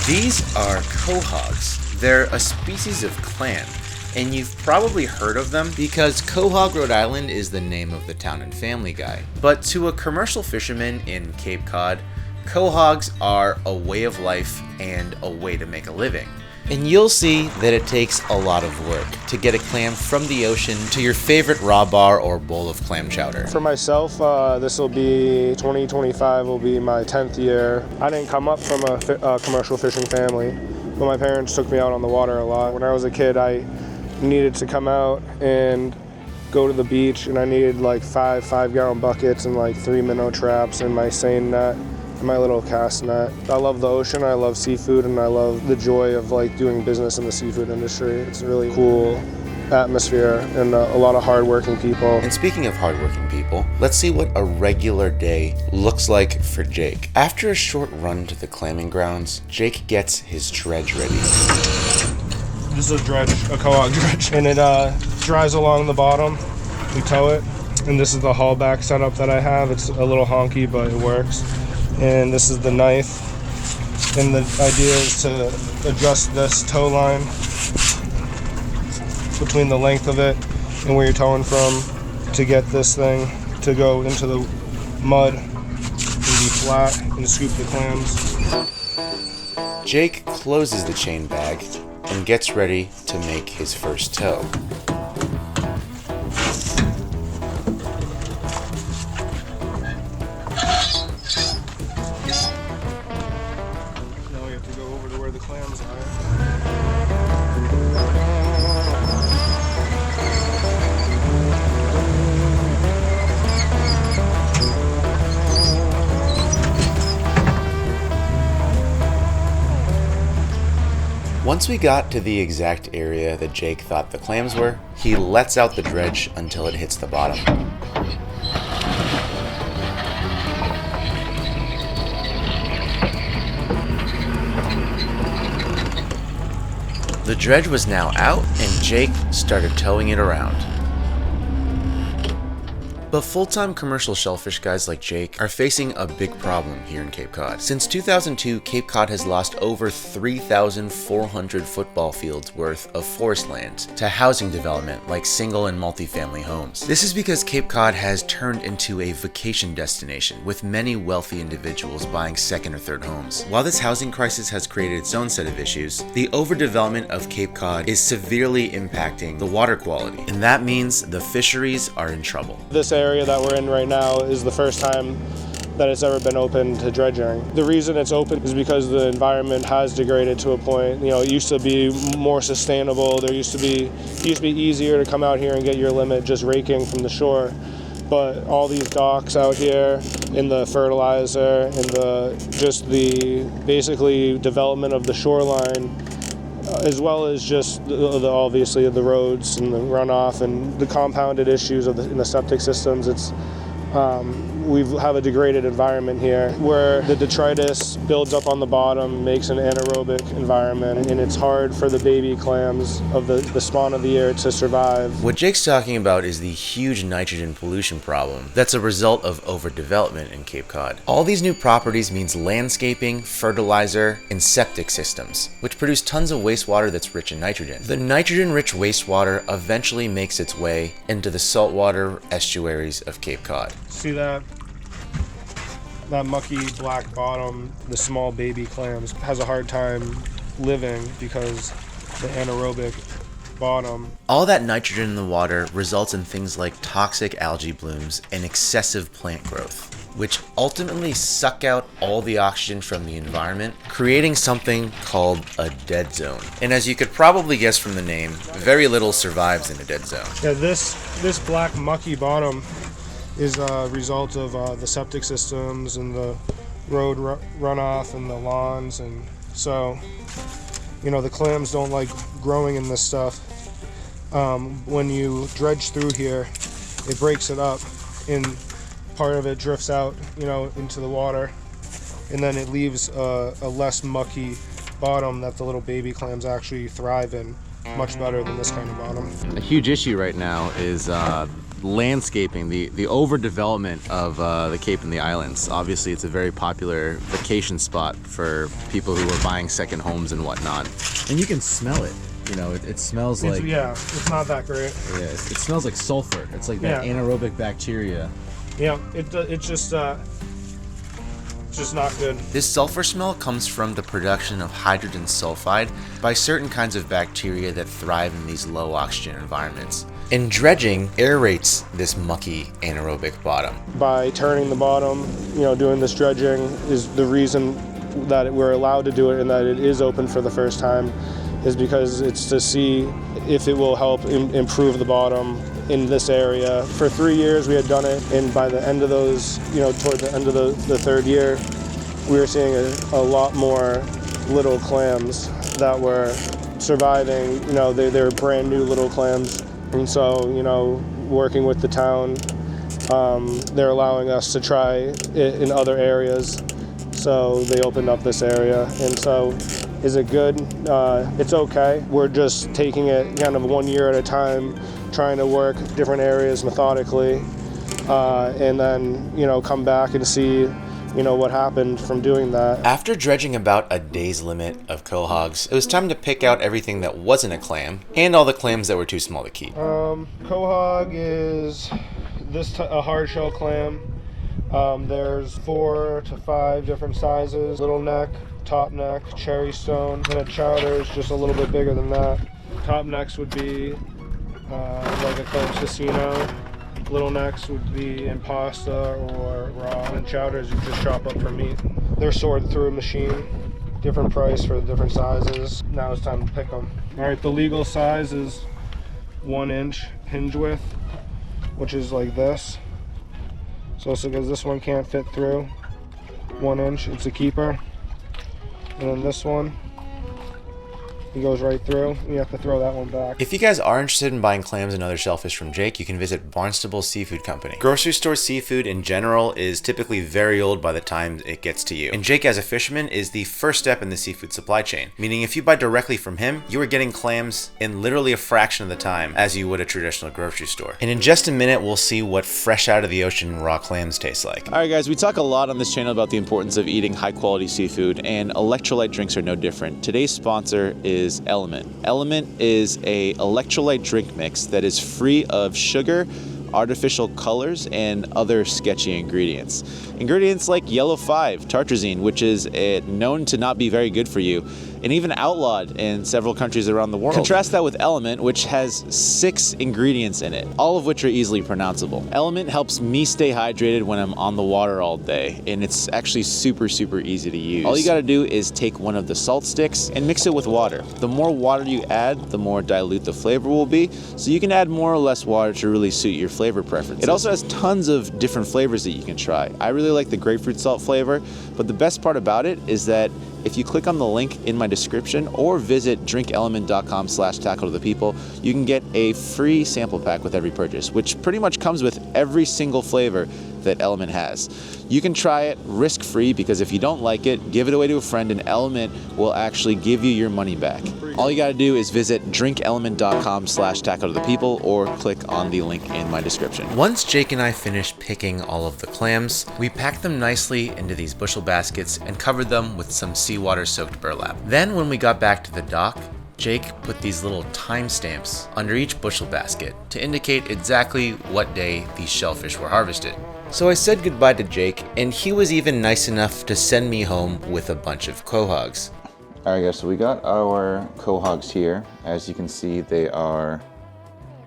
These are quahogs. They're a species of clam, and you've probably heard of them because Quahog, Rhode Island is the name of the town in Family Guy. But to a commercial fisherman in Cape Cod, quahogs are a way of life and a way to make a living. And you'll see that it takes a lot of work to get a clam from the ocean to your favorite raw bar or bowl of clam chowder. For myself, this will be 2025 will be my 10th year. I didn't come up from a commercial fishing family, but my parents took me out on the water a lot. When I was a kid, I needed to come out and go to the beach, and I needed like five-gallon buckets and like 3 minnow traps and my seine net. My little cast net. I love the ocean, I love seafood, and I love the joy of like doing business in the seafood industry. It's a really cool atmosphere and a lot of hardworking people. And speaking of hardworking people, let's see what a regular day looks like for Jake. After a short run to the clamming grounds, Jake gets his dredge ready. This is a dredge, a Quahog dredge, and it dries along the bottom. We tow it, and this is the haul back setup that I have. It's a little honky, but it works. And this is the knife, and the idea is to adjust this tow line between the length of it and where you're towing from to get this thing to go into the mud and be flat and scoop the clams. Jake closes the chain bag and gets ready to make his first tow. Clams are. Once we got to the exact area that Jake thought the clams were, he lets out the dredge until it hits the bottom. The dredge was now out, and Jake started towing it around. But full-time commercial shellfish guys like Jake are facing a big problem here in Cape Cod. Since 2002, Cape Cod has lost over 3,400 football fields worth of forest land to housing development like single and multi-family homes. This is because Cape Cod has turned into a vacation destination, with many wealthy individuals buying second or third homes. While this housing crisis has created its own set of issues, the overdevelopment of Cape Cod is severely impacting the water quality, and that means the fisheries are in trouble. This area that we're in right now is the first time that it's ever been open to dredging. The reason it's open is because the environment has degraded to a point. You know, it used to be more sustainable. It used to be easier to come out here and get your limit just raking from the shore. But all these docks out here, and the fertilizer, and the basically development of the shoreline, as well as just obviously the roads and the runoff and the compounded issues in the septic systems. We have a degraded environment here where the detritus builds up on the bottom, makes an anaerobic environment, and it's hard for the baby clams of the spawn of the year to survive. What Jake's talking about is the huge nitrogen pollution problem that's a result of overdevelopment in Cape Cod. All these new properties means landscaping, fertilizer, and septic systems, which produce tons of wastewater that's rich in nitrogen. The nitrogen-rich wastewater eventually makes its way into the saltwater estuaries of Cape Cod. See that mucky black bottom, the small baby clams has a hard time living because the anaerobic bottom. All that nitrogen in the water results in things like toxic algae blooms and excessive plant growth, which ultimately suck out all the oxygen from the environment, creating something called a dead zone. And as you could probably guess from the name, very little survives in a dead zone. Yeah, this black mucky bottom is a result of the septic systems and the road runoff and the lawns, and so the clams don't like growing in this stuff. When you dredge through here, it breaks it up, and part of it drifts out into the water, and then it leaves a less mucky bottom that the little baby clams actually thrive in much better than this kind of bottom. A huge issue right now is landscaping, the overdevelopment of the Cape and the islands. Obviously, it's a very popular vacation spot for people who are buying second homes and whatnot. And you can smell it. You know, it smells like... Yeah, it's not that great. Yeah, it smells like sulfur. It's like that anaerobic bacteria. Yeah, it's just not good. This sulfur smell comes from the production of hydrogen sulfide by certain kinds of bacteria that thrive in these low oxygen environments. And dredging aerates this mucky anaerobic bottom. By turning the bottom, doing this dredging is the reason that we're allowed to do it and that it is open for the first time, is because it's to see if it will help improve the bottom in this area. For 3 years we had done it, and by the end of those, toward the end of the third year, we were seeing a lot more little clams that were surviving. They were brand new little clams. And so, working with the town, they're allowing us to try it in other areas. So they opened up this area. And so, is it good? It's okay. We're just taking it kind of 1 year at a time, trying to work different areas methodically, and then, come back and see what happened from doing that. After dredging about a day's limit of quahogs, it was time to pick out everything that wasn't a clam and all the clams that were too small to keep. Quahog is a hard shell clam. There's 4 to 5 different sizes: little neck, top neck, cherry stone, and a chowder is just a little bit bigger than that. Top necks would be like a Clams casino. Little necks would be in pasta or raw, and chowders you just chop up for meat. They're sorted through a machine, different price for the different sizes. Now it's time to pick them. All right, the legal size is 1 inch hinge width, which is like this. So because this one can't fit through 1 inch, it's a keeper. And then this one, it goes right through. You have to throw that one back. If you guys are interested in buying clams and other shellfish from Jake, you can visit Barnstable Seafood Company. Grocery store seafood in general is typically very old by the time it gets to you. And Jake, as a fisherman, is the first step in the seafood supply chain. Meaning if you buy directly from him, you are getting clams in literally a fraction of the time as you would a traditional grocery store. And in just a minute, we'll see what fresh out of the ocean raw clams taste like. Alright guys, we talk a lot on this channel about the importance of eating high quality seafood, and electrolyte drinks are no different. Today's sponsor is Element. Element is a electrolyte drink mix that is free of sugar, artificial colors, and other sketchy ingredients. Ingredients like yellow 5, tartrazine, which is known to not be very good for you, and even outlawed in several countries around the world. Contrast that with Element, which has 6 ingredients in it, all of which are easily pronounceable. Element helps me stay hydrated when I'm on the water all day, and it's actually super easy to use. All you gotta do is take one of the salt sticks and mix it with water. The more water you add, the more dilute the flavor will be, so you can add more or less water to really suit your flavor preferences. It also has tons of different flavors that you can try. I really like the grapefruit salt flavor, but the best part about it is that if you click on the link in my description or visit drinkelement.com/tackle-to-the-people, you can get a free sample pack with every purchase, which pretty much comes with every single flavor that Element has. You can try it risk-free, because if you don't like it, give it away to a friend and Element will actually give you your money back. All you gotta do is visit drinkelement.com/tackle-to-the-people or click on the link in my description. Once Jake and I finished picking all of the clams, we packed them nicely into these bushel baskets and covered them with some seawater soaked burlap. Then when we got back to the dock, Jake put these little timestamps under each bushel basket to indicate exactly what day these shellfish were harvested. So I said goodbye to Jake, and he was even nice enough to send me home with a bunch of quahogs. Alright guys, so we got our quahogs here. As you can see, they are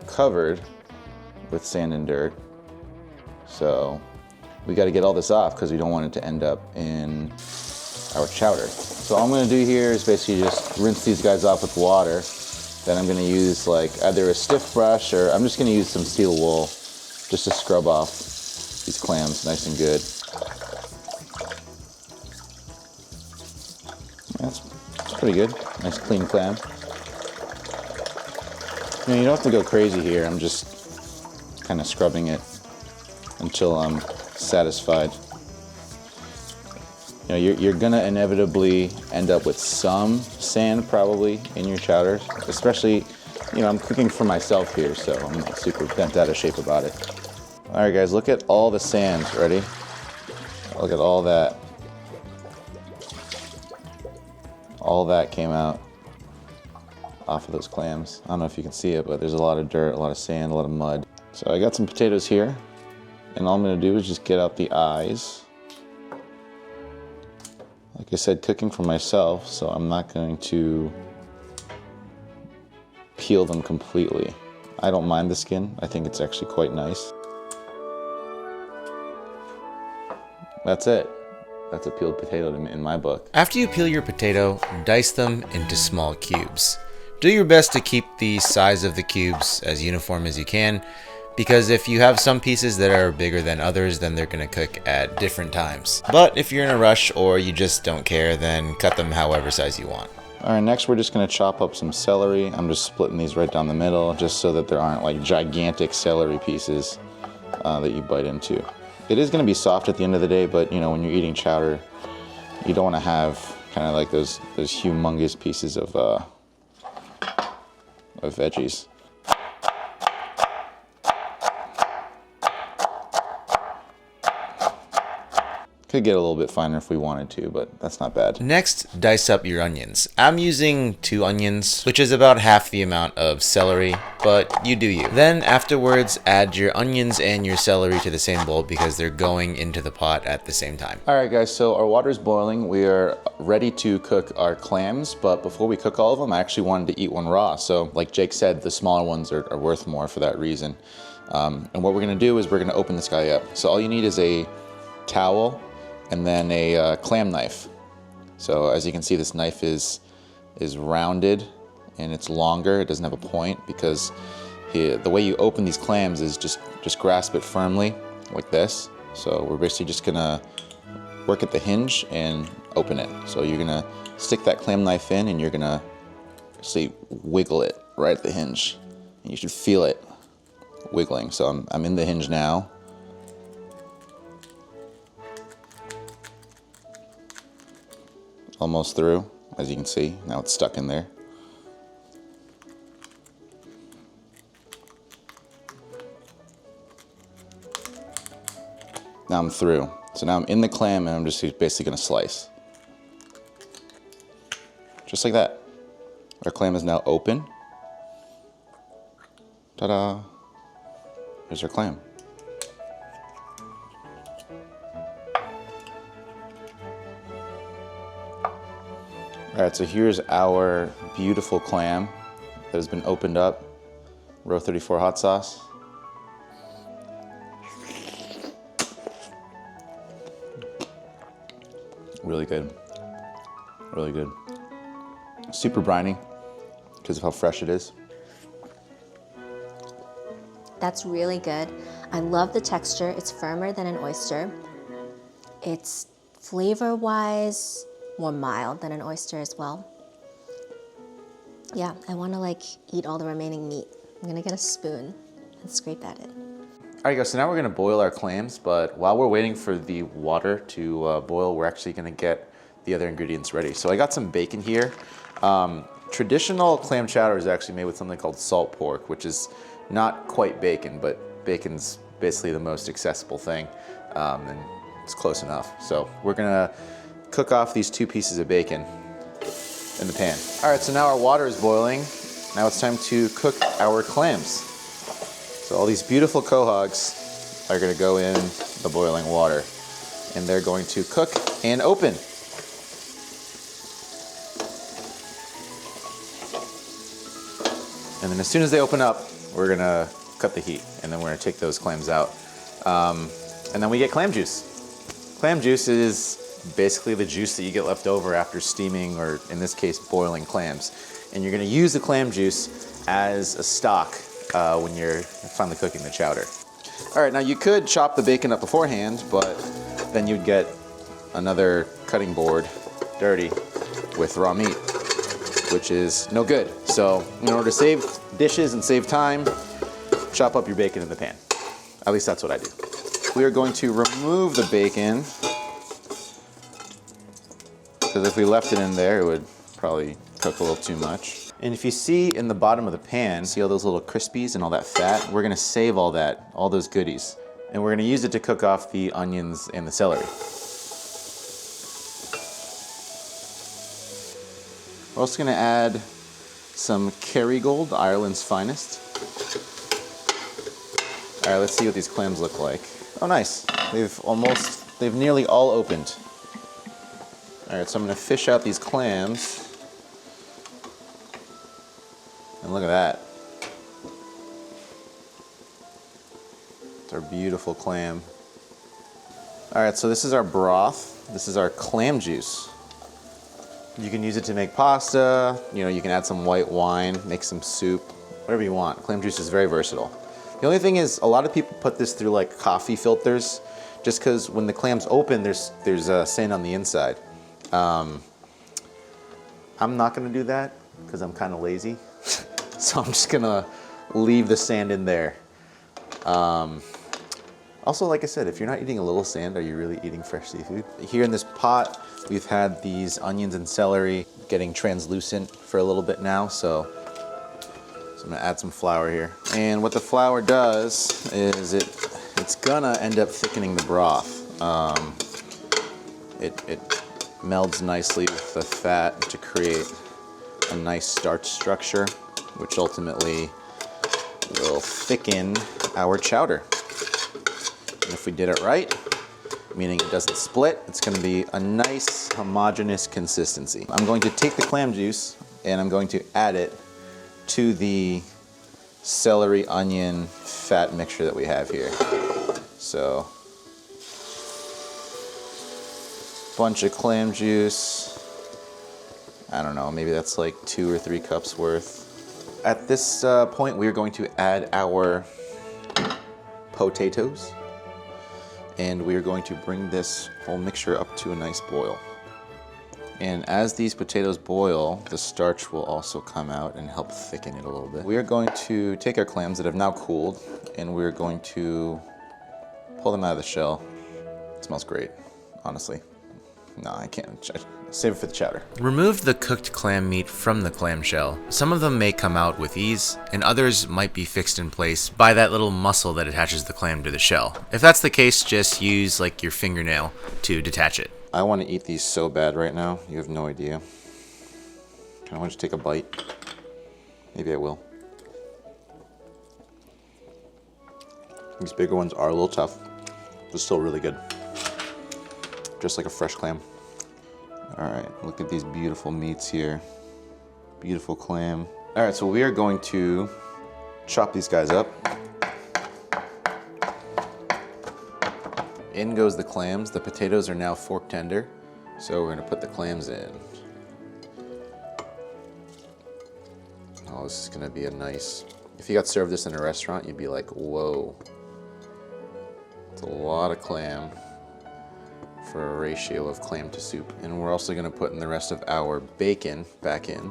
covered with sand and dirt. So we got to get all this off because we don't want it to end up in our chowder. So all I'm going to do here is basically just rinse these guys off with water. Then I'm going to use like either a stiff brush, or I'm just going to use some steel wool just to scrub off these clams nice and good. That's pretty good. Nice clean clam. You don't have to go crazy here. I'm just kind of scrubbing it until I'm satisfied. You're gonna inevitably end up with some sand probably in your chowders, especially you know, I'm cooking for myself here, so I'm not super bent out of shape about it. All right, guys, look at all the sand. Ready? Look at all that. All that came out off of those clams. I don't know if you can see it, but there's a lot of dirt, a lot of sand, a lot of mud. So I got some potatoes here, and all I'm gonna do is just get out the eyes. Like I said, cooking for myself, so I'm not going to peel them completely. I don't mind the skin. I think it's actually quite nice. That's it. That's a peeled potato in my book. After you peel your potato, dice them into small cubes. Do your best to keep the size of the cubes as uniform as you can, because if you have some pieces that are bigger than others, then they're gonna cook at different times. But if you're in a rush or you just don't care, then cut them however size you want. All right, next we're just gonna chop up some celery. I'm just splitting these right down the middle, just so that there aren't like gigantic celery pieces that you bite into. It is gonna be soft at the end of the day, but you know, when you're eating chowder, you don't wanna have kind of like those humongous pieces of veggies. Could get a little bit finer if we wanted to, but that's not bad. Next, dice up your onions. I'm using 2 onions, which is about half the amount of celery, but you do you. Then afterwards, add your onions and your celery to the same bowl because they're going into the pot at the same time. All right, guys, so our water's boiling. We are ready to cook our clams, but before we cook all of them, I actually wanted to eat one raw. So like Jake said, the smaller ones are worth more for that reason. And what we're gonna do is we're gonna open this guy up. So all you need is a towel and then a clam knife. So as you can see, this knife is rounded and it's longer. It doesn't have a point because the way you open these clams is just grasp it firmly like this. So we're basically just gonna work at the hinge and open it. So you're gonna stick that clam knife in and you're gonna see wiggle it right at the hinge. And you should feel it wiggling. So I'm in the hinge now. Almost through, as you can see. Now it's stuck in there. Now I'm through. So now I'm in the clam and I'm just basically gonna slice. Just like that. Our clam is now open. Ta-da! There's our clam. All right, so here's our beautiful clam that has been opened up. Row 34 hot sauce. Really good, really good. Super briny because of how fresh it is. That's really good. I love the texture. It's firmer than an oyster. It's flavor-wise more mild than an oyster as well. Yeah, I want to like eat all the remaining meat. I'm gonna get a spoon and scrape at it. All right, guys, so now we're gonna boil our clams, but while we're waiting for the water to boil, we're actually gonna get the other ingredients ready. So I got some bacon here. Traditional clam chowder is actually made with something called salt pork, which is not quite bacon, but bacon's basically the most accessible thing, and it's close enough. So we're gonna cook off these 2 pieces of bacon in the pan. All right, so now our water is boiling. Now it's time to cook our clams. So all these beautiful quahogs are gonna go in the boiling water and they're going to cook and open. And then as soon as they open up, we're gonna cut the heat and then we're gonna take those clams out. And then we get clam juice. Clam juice is basically the juice that you get left over after steaming, or in this case, boiling clams. And you're gonna use the clam juice as a stock when you're finally cooking the chowder. All right, now you could chop the bacon up beforehand, but then you'd get another cutting board dirty with raw meat, which is no good. So in order to save dishes and save time, chop up your bacon in the pan. At least that's what I do. We are going to remove the bacon, because if we left it in there, it would probably cook a little too much. And if you see in the bottom of the pan, see all those little crispies and all that fat? We're gonna save all that, all those goodies. And we're gonna use it to cook off the onions and the celery. We're also gonna add some Kerrygold, Ireland's finest. All right, let's see what these clams look like. Oh, nice. They've nearly all opened. All right, so I'm gonna fish out these clams. And look at that. It's our beautiful clam. All right, so this is our broth. This is our clam juice. You can use it to make pasta. You know, you can add some white wine, make some soup, whatever you want. Clam juice is very versatile. The only thing is, a lot of people put this through like coffee filters, just because when the clams open, there's sand on the inside. I'm not gonna do that because I'm kind of lazy. So I'm just gonna leave the sand in there. Also, like I said, if you're not eating a little sand, are you really eating fresh seafood? Here in this pot, we've had these onions and celery getting translucent for a little bit now, so I'm gonna add some flour here. And what the flour does is it's gonna end up thickening the broth. It melds nicely with the fat to create a nice starch structure, which ultimately will thicken our chowder. And if we did it right, meaning it doesn't split, it's gonna be a nice homogeneous consistency. I'm going to take the clam juice and I'm going to add it to the celery onion fat mixture that we have here. So, bunch of clam juice. I don't know, maybe that's like 2 or 3 cups worth. At this point, we're going to add our potatoes, and we're going to bring this whole mixture up to a nice boil. And as these potatoes boil, the starch will also come out and help thicken it a little bit. We are going to take our clams that have now cooled, and we're going to pull them out of the shell. It smells great, honestly. No, I can't. Save it for the chowder. Remove the cooked clam meat from the clam shell. Some of them may come out with ease, and others might be fixed in place by that little muscle that attaches the clam to the shell. If that's the case, just use like your fingernail to detach it. I want to eat these so bad right now. You have no idea. Can I just take a bite? Maybe I will. These bigger ones are a little tough, but still really good. Just like a fresh clam. All right, look at these beautiful meats here. Beautiful clam. All right, so we are going to chop these guys up. In goes the clams. The potatoes are now fork tender, so we're gonna put the clams in. Oh, this is gonna be a nice, if you got served this in a restaurant, you'd be like, whoa. It's a lot of clam for a ratio of clam to soup. And we're also gonna put in the rest of our bacon back in.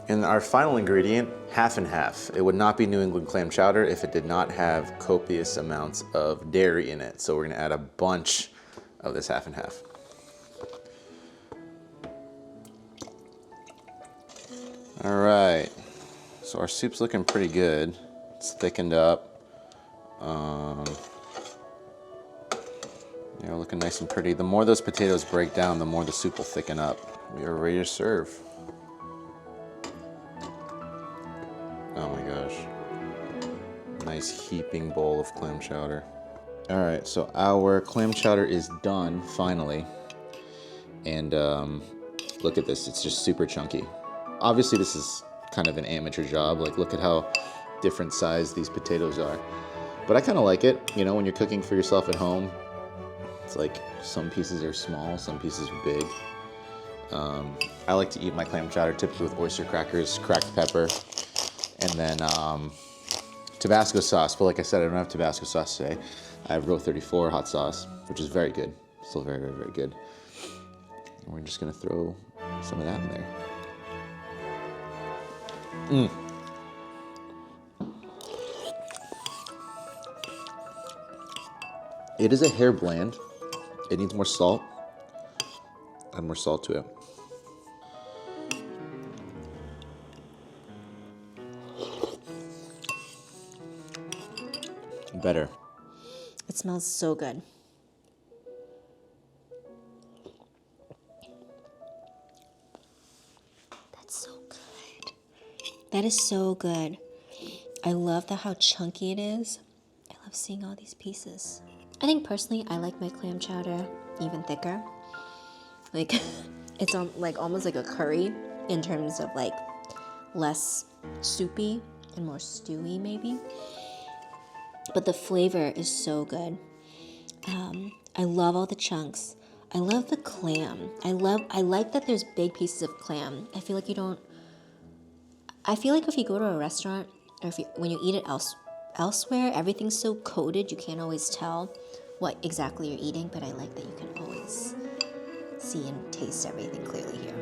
And our final ingredient, half and half. It would not be New England clam chowder if it did not have copious amounts of dairy in it. So we're gonna add a bunch of this half and half. All right, so our soup's looking pretty good. It's thickened up. Yeah, looking nice and pretty. The more those potatoes break down, the more the soup will thicken up. We are ready to serve. Oh my gosh. Nice heaping bowl of clam chowder. All right, so our clam chowder is done, finally. And look at this, it's just super chunky. Obviously this is kind of an amateur job. Like, look at how different sized these potatoes are. But I kind of like it, you know, when you're cooking for yourself at home. It's like some pieces are small, some pieces are big. I like to eat my clam chowder typically with oyster crackers, cracked pepper, and then Tabasco sauce. But like I said, I don't have Tabasco sauce today. I have Row 34 hot sauce, which is very good. Still very, very, very good. And we're just gonna throw some of that in there. It is a hair bland. It needs more salt. Add more salt to it. better. It smells so good. That's so good. That is so good. I love how chunky it is. I love seeing all these pieces. I think personally, I like my clam chowder even thicker. Like, it's like almost like a curry in terms of like less soupy and more stewy maybe. But the flavor is so good. I love all the chunks. I love the clam. I like that there's big pieces of clam. I feel like if you go to a restaurant or when you eat it elsewhere, everything's so coated you can't always tell what exactly you're eating, but I like that you can always see and taste everything clearly here.